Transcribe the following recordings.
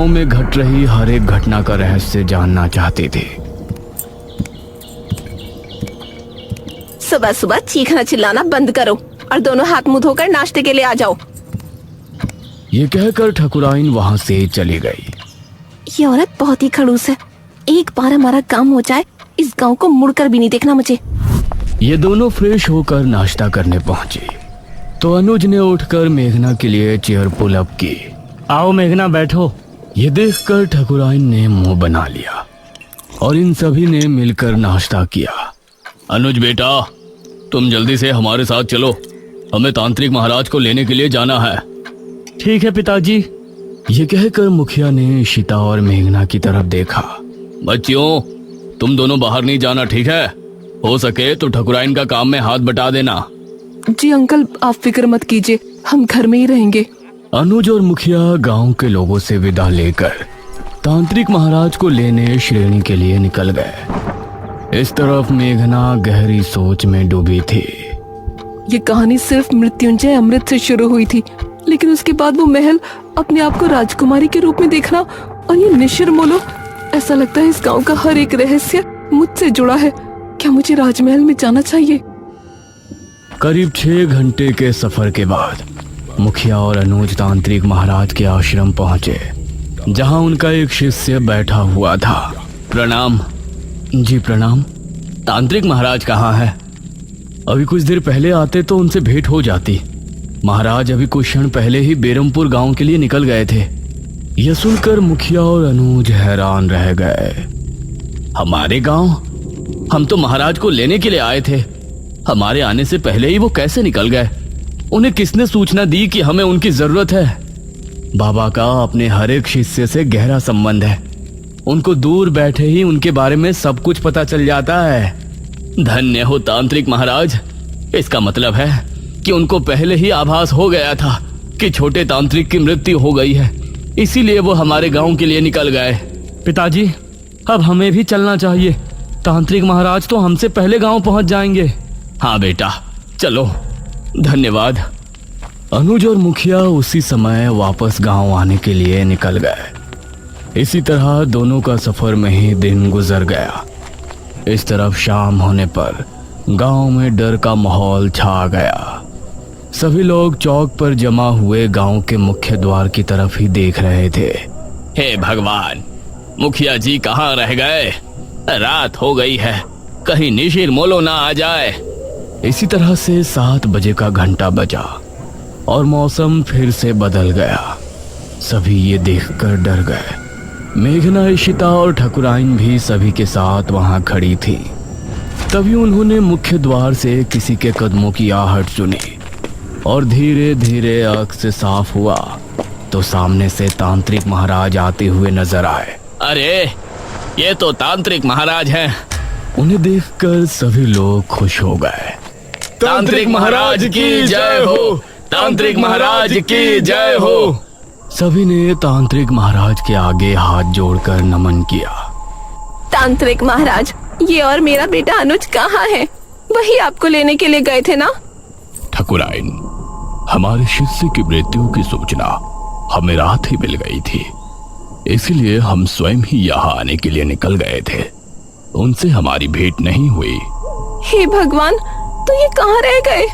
गांव में घट रही हर एक घटना का रहस्य जानना चाहते थे। सुबह सुबह चीखना चिल्लाना बंद करो और दोनों हाथ मुंह धोकर नाश्ते के लिए आ जाओ। ये कहकर ठकुराइन वहां से चली गई। ये औरत बहुत ही खड़ूस है। एक बार हमारा काम हो जाए, इस गांव को मुड़कर भी नहीं देखना मुझे। ये दोनों फ्रेश होकर नाश्ता करने पहुंचे तो अनुज ने उठकर मेघना के लिए चेयर पुल अप की। आओ मेघना, बैठो। ये देखकर ठकुराइन ने मुंह बना लिया और इन सभी ने मिलकर नाश्ता किया। अनुज बेटा, तुम जल्दी से हमारे साथ चलो, हमें तांत्रिक महाराज को लेने के लिए जाना है। ठीक है पिताजी। ये कहकर मुखिया ने इशिता और मेघना की तरफ देखा। बच्चियों, तुम दोनों बाहर नहीं जाना, ठीक है? हो सके तो ठकुराइन का काम में हाथ बटा देना। जी अंकल, आप फिक्र मत कीजिए, हम घर में ही रहेंगे। अनुज और मुखिया गांव के लोगों से विदा लेकर तांत्रिक महाराज को लेने श्रेणी के लिए निकल गए। इस तरफ मेघना गहरी सोच में डूबी थी। ये कहानी सिर्फ मृत्युंजय अमृत से शुरू हुई थी, लेकिन उसके बाद वो महल, अपने आप को राजकुमारी के रूप में देखना और ये निशिर मोलो, ऐसा लगता है इस गांव का हर एक रहस्य मुझसे जुड़ा है। क्या मुझे राजमहल में जाना चाहिए? करीब 6 घंटे के सफर के बाद मुखिया और अनुज तांत्रिक महाराज के आश्रम पहुंचे, जहां उनका एक शिष्य बैठा हुआ था। प्रणाम। जी प्रणाम। तांत्रिक महाराज कहाँ है? अभी कुछ देर पहले आते तो उनसे भेंट हो जाती। महाराज अभी कुछ क्षण पहले ही बेरमपुर गांव के लिए निकल गए थे। यह सुनकर मुखिया और अनुज हैरान रह गए। हमारे गांव? हम तो महाराज को लेने के लिए आए थे। हमारे आने से पहले ही वो कैसे निकल गए? उन्हें किसने सूचना दी कि हमें उनकी जरूरत है? बाबा का अपने हर एक शिष्य से गहरा संबंध है। उनको दूर बैठे ही उनके बारे में सब कुछ पता चल जाता है। धन्य हो तांत्रिक महाराज। इसका मतलब है कि उनको पहले ही आभास हो गया था कि छोटे तांत्रिक की मृत्यु हो गई है, इसीलिए वो हमारे गांव के लिए निकल गए। पिताजी, अब हमें भी चलना चाहिए। तांत्रिक महाराज तो हमसे पहले गांव पहुंच जाएंगे। हाँ बेटा, चलो। धन्यवाद। अनुज और मुखिया उसी समय वापस गांव आने के लिए निकल गए। इसी तरह दोनों का सफर में ही दिन गुजर गया। इस तरफ शाम होने पर गांव में डर का माहौल छा गया। सभी लोग चौक पर जमा हुए गांव के मुख्य द्वार की तरफ ही देख रहे थे। हे भगवान, मुखिया जी कहाँ रह गए? रात हो गई है, कहीं निशिर मोलो ना आ जाए। इसी तरह से 7 बजे का घंटा बजा और मौसम फिर से बदल गया। सभी ये देखकर डर गए। मेघना, इशिता और ठकुराइन भी सभी के साथ वहां खड़ी थी। तभी उन्होंने मुख्य द्वार से किसी के कदमों की आहट सुनी और धीरे धीरे आंख से साफ हुआ तो सामने से तांत्रिक महाराज आते हुए नजर आए। अरे, ये तो तांत्रिक महाराज हैं। उन्हें देखकर सभी लोग खुश हो गए। तांत्रिक महाराज की जय हो! तांत्रिक महाराज की जय हो! सभी ने तांत्रिक महाराज के आगे हाथ जोड़कर नमन किया। तांत्रिक महाराज, ये और मेरा बेटा अनुज कहाँ है? वही आपको लेने के लिए गए थे ना? ठकुराइन, हमारे शिष्य की मृत्यु की सूचना हमें रात ही मिल गई थी, इसलिए हम स्वयं ही यहाँ आने के लिए निकल गए थे। उनसे हमारी भेंट नहीं हुई। हे भगवान, तो ये कहाँ रह गए?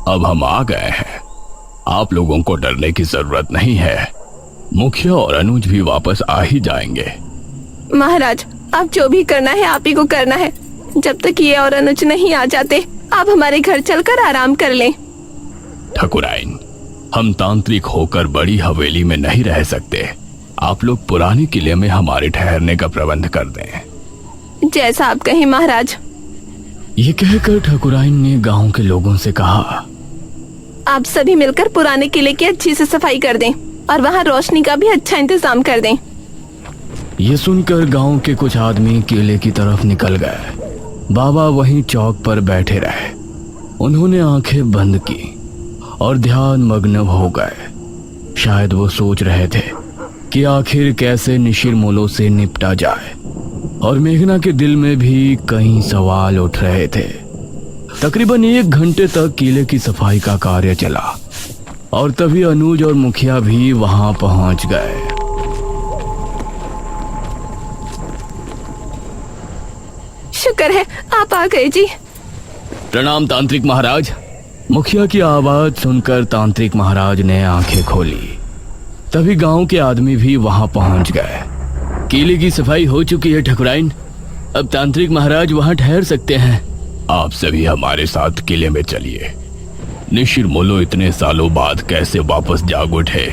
अब हम आ गए हैं, आप लोगों को डरने की जरूरत नहीं है। मुखिया और अनुज भी वापस आ ही जाएंगे। महाराज, आप जो भी करना है आप ही को करना है। जब तक ये और अनुज नहीं आ जाते, आप हमारे घर चलकर आराम कर लें। ठकुराइन, हम तांत्रिक होकर बड़ी हवेली में नहीं रह सकते। आप लोग पुराने किले में हमारे ठहरने का प्रबंध कर दें। जैसा आप कहें महाराज। ये कहकर ठकुराइन ने गांव के लोगों से कहा, आप सभी मिलकर पुराने किले की अच्छी से सफाई कर दें और वहाँ रोशनी का भी अच्छा इंतजाम कर दें। ये सुनकर गांव के कुछ आदमी किले की तरफ निकल गए। बाबा वहीं चौक पर बैठे रहे। उन्होंने आंखें बंद की और ध्यान मग्न हो गए। शायद वो सोच रहे थे कि आखिर कैसे निशिर मोलो से निपटा जाए, और मेघना के दिल में भी कई सवाल उठ रहे थे। तकरीबन 1 घंटे तक किले की सफाई का कार्य चला और तभी अनुज और मुखिया भी वहां पहुंच गए। शुक्र है आप आ गए जी। प्रणाम तांत्रिक महाराज। मुखिया की आवाज सुनकर तांत्रिक महाराज ने आंखें खोली। तभी गांव के आदमी भी वहां पहुंच गए। किले की सफाई हो चुकी है ठकुराइन, अब तांत्रिक महाराज वहां ठहर सकते हैं। आप सभी हमारे साथ किले में चलिए। निशिर मोलो इतने सालों बाद कैसे वापस जाग उठे,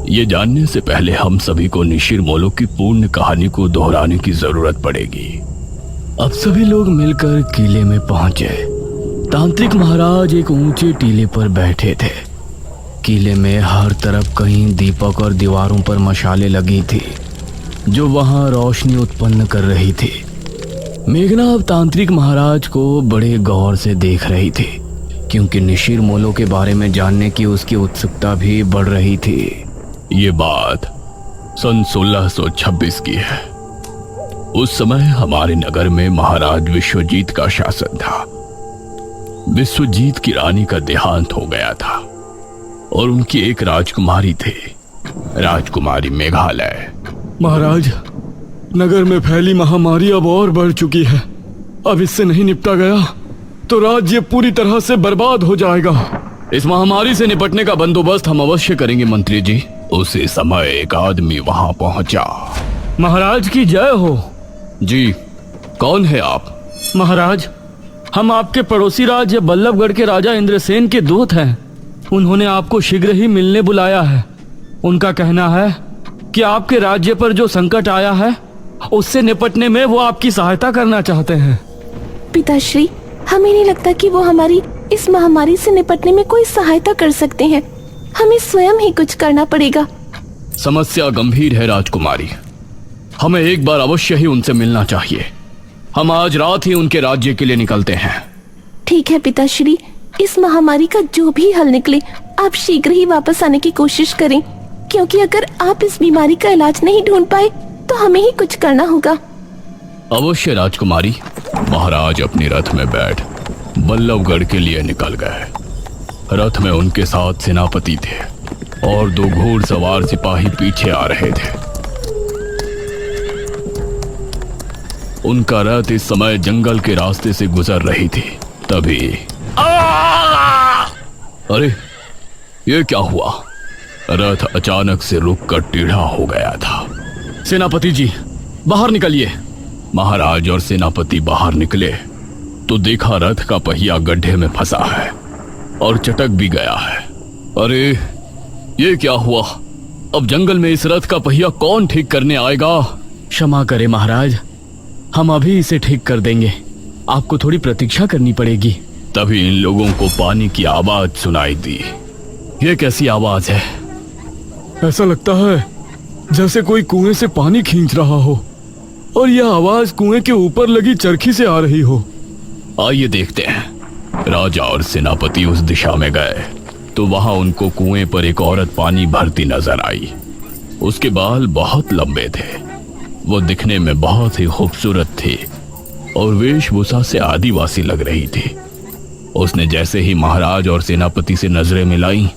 ये जानने से पहले हम सभी को निशिर मोलो की पूर्ण कहानी को दोहराने की जरूरत पड़ेगी। अब सभी लोग मिलकर किले में पहुंचे। तांत्रिक महाराज एक ऊंचे टीले पर बैठे थे। किले में हर तरफ कहीं दीपक और दीवारों पर मशालें लगी थी जो वहां रोशनी उत्पन्न कर रही थी। मेघना अब तांत्रिक महाराज को बड़े गौर से देख रही थी क्योंकि निशिर मोलो के बारे में जानने की उसकी उत्सुकता भी बढ़ रही थी। ये बात सन 1626 की है। उस समय हमारे नगर में महाराज विश्वजीत का शासन था। विश्वजीत की रानी का देहांत हो गया था और उनकी एक राजकुमारी थी, राजकुमारी मेघालय। महाराज, नगर में फैली महामारी अब और बढ़ चुकी है। अब इससे नहीं निपटा गया तो राज्य पूरी तरह से बर्बाद हो जाएगा। इस महामारी से निपटने का बंदोबस्त हम अवश्य करेंगे मंत्री जी। उसी समय एक आदमी वहां पहुंचा। महाराज की जय हो। जी, कौन है आप? महाराज, हम आपके पड़ोसी राज्य बल्लभगढ़ के राजा इंद्रसेन के दूत हैं। उन्होंने आपको शीघ्र ही मिलने बुलाया है। उनका कहना है कि आपके राज्य पर जो संकट आया है उससे निपटने में वो आपकी सहायता करना चाहते हैं। पिताश्री, हमें नहीं लगता कि वो हमारी इस महामारी से निपटने में कोई सहायता कर सकते हैं। हमें स्वयं ही कुछ करना पड़ेगा। समस्या गंभीर है राजकुमारी, हमें एक बार अवश्य ही उनसे मिलना चाहिए। हम आज रात ही उनके राज्य के लिए निकलते हैं। ठीक है पिताश्री, इस महामारी का जो भी हल निकले आप शीघ्र ही वापस आने की कोशिश करें, क्योंकि अगर आप इस बीमारी का इलाज नहीं ढूंढ पाए तो हमें ही कुछ करना होगा। अवश्य राजकुमारी। महाराज अपनी रथ में बैठ बल्लभगढ़ के लिए निकल गए। रथ में उनके साथ सेनापति थे और 2 घोड़सवार सिपाही पीछे आ रहे थे। उनका रथ इस समय जंगल के रास्ते से गुजर रही थी। तभी अरे, ये क्या हुआ? रथ अचानक से रुककर टेढ़ा हो गया था। सेनापति जी, बाहर निकलिए। महाराज और सेनापति बाहर निकले तो देखा रथ का पहिया गड्ढे में फंसा है और चटक भी गया है। अरे, ये क्या हुआ? अब जंगल में इस रथ का पहिया कौन ठीक करने आएगा? क्षमा करें महाराज, हम अभी इसे ठीक कर देंगे। आपको थोड़ी प्रतीक्षा करनी पड़ेगी। तभी इन लोगों को पानी की आवाज सुनाई दी। ये कैसी आवाज है? ऐसा लगता है जैसे कोई कुएं से पानी खींच रहा हो और यह आवाज कुएं के ऊपर लगी चरखी से आ रही हो। आइए देखते हैं। राजा और सेनापति उस दिशा में गए तो वहां उनको कुएं पर एक औरत पानी भरती नजर आई। उसके बाल बहुत लंबे थे, वो दिखने में बहुत ही खूबसूरत थी और वेशभूषा से आदिवासी लग रही थी। उसने जैसे ही महाराज और सेनापति से नजरें मिलाई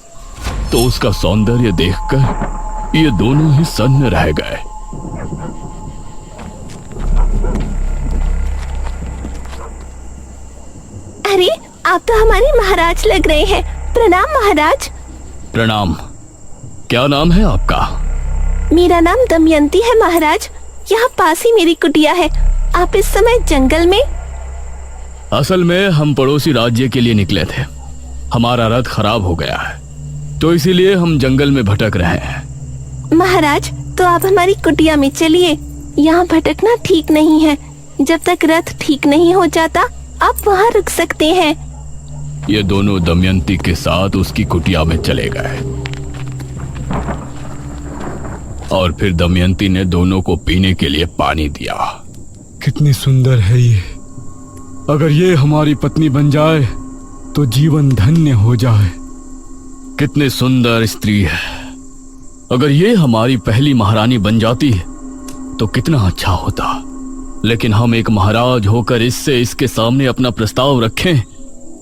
तो उसका सौंदर्य देखकर ये दोनों ही सन्न रह गए। अरे, आप तो हमारे महाराज लग रहे हैं। प्रणाम महाराज। प्रणाम। क्या नाम है आपका? मेरा नाम दमयंती है महाराज। यहाँ पास ही मेरी कुटिया है। आप इस समय जंगल में? असल में हम पड़ोसी राज्य के लिए निकले थे। हमारा रथ खराब हो गया है तो इसीलिए हम जंगल में भटक रहे हैं। महाराज, तो आप हमारी कुटिया में चलिए। यहाँ भटकना ठीक नहीं है। जब तक रथ ठीक नहीं हो जाता आप वहाँ रुक सकते हैं। ये दोनों दमयंती के साथ उसकी कुटिया में चले गए और फिर दमयंती ने दोनों को पीने के लिए पानी दिया। कितनी सुंदर है ये। अगर ये हमारी पत्नी बन जाए तो जीवन धन्य हो जाए। कितनी सुंदर स्त्री है। अगर ये हमारी पहली महारानी बन जाती तो कितना अच्छा होता। लेकिन हम एक महाराज होकर इससे इसके सामने अपना प्रस्ताव रखें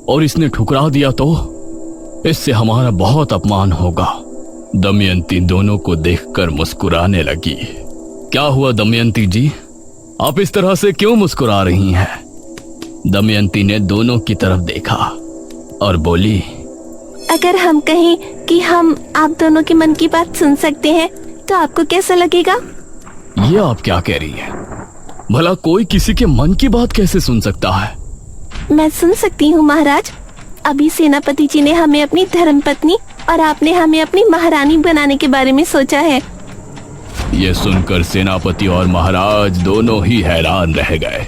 और इसने ठुकरा दिया तो इससे हमारा बहुत अपमान होगा। दमयंती दोनों को देखकर मुस्कुराने लगी। क्या हुआ दमयंती जी, आप इस तरह से क्यों मुस्कुरा रही हैं? दमयंती ने दोनों की तरफ देखा और बोली, अगर हम कहें कि हम आप दोनों के मन की बात सुन सकते हैं तो आपको कैसा लगेगा? ये आप क्या कह रही है? भला कोई किसी के मन की बात कैसे सुन सकता है? मैं सुन सकती हूँ महाराज। अभी सेनापति जी ने हमें अपनी धर्मपत्नी और आपने हमें अपनी महारानी बनाने के बारे में सोचा है। यह सुनकर सेनापति और महाराज दोनों ही हैरान रह गए।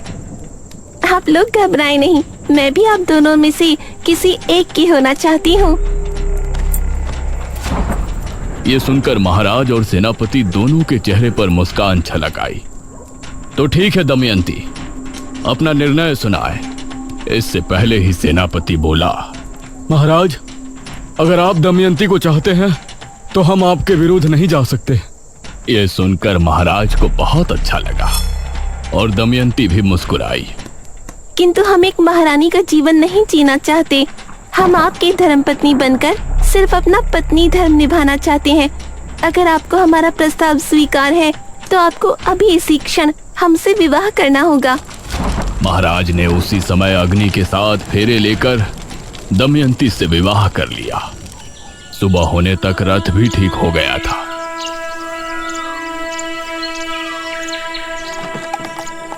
आप लोग घबराए नहीं, मैं भी आप दोनों में से किसी एक की होना चाहती हूँ। ये सुनकर महाराज और सेनापति दोनों के चेहरे पर मुस्कान छलक आई। तो ठीक है दमयंती, अपना निर्णय सुनाए। इससे पहले ही सेनापति बोला, महाराज, अगर आप दमयंती को चाहते हैं तो हम आपके विरुद्ध नहीं जा सकते। यह सुनकर महाराज को बहुत अच्छा लगा और दमयंती भी मुस्कुराई। किंतु हम एक महारानी का जीवन नहीं जीना चाहते। हम आपकी धर्मपत्नी बनकर सिर्फ अपना पत्नी धर्म निभाना चाहते हैं। अगर आपको हमारा प्रस्ताव स्वीकार है तो आपको अभी इसी क्षण हमसे विवाह करना होगा। महाराज ने उसी समय अग्नि के साथ फेरे लेकर दमयंती से विवाह कर लिया। सुबह होने तक रथ भी ठीक हो गया था।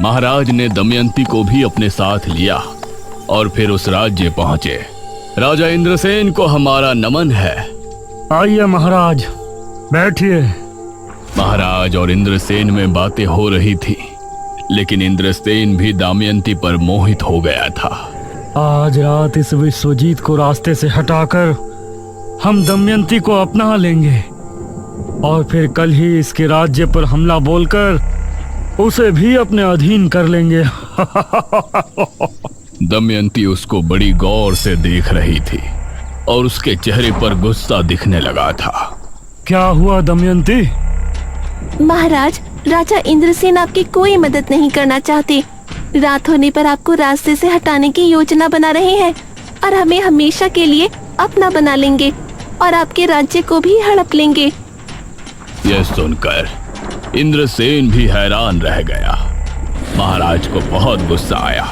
महाराज ने दमयंती को भी अपने साथ लिया और फिर उस राज्य पहुंचे। राजा इंद्रसेन को हमारा नमन है। आइए महाराज, बैठिए। महाराज और इंद्रसेन में बातें हो रही थी, लेकिन इंद्रसेन भी दमयंती पर मोहित हो गया था। आज रात इस विश्वजीत को रास्ते से हटाकर हम दमयंती को अपना लेंगे और फिर कल ही इसके राज्य पर हमला बोलकर उसे भी अपने अधीन कर लेंगे। दमयंती उसको बड़ी गौर से देख रही थी और उसके चेहरे पर गुस्सा दिखने लगा था। क्या हुआ दमयंती? महाराज, राजा इंद्रसेन आपकी कोई मदद नहीं करना चाहते। रात होने पर आपको रास्ते से हटाने की योजना बना रहे हैं और हमें हमेशा के लिए अपना बना लेंगे और आपके राज्य को भी हड़प लेंगे। यह सुनकर इंद्रसेन भी हैरान रह गया। महाराज को बहुत गुस्सा आया।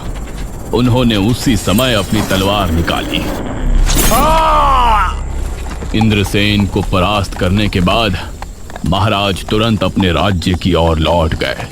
उन्होंने उसी समय अपनी तलवार निकाली। इंद्रसेन को परास्त करने के बाद महाराज तुरंत अपने राज्य की ओर लौट गए।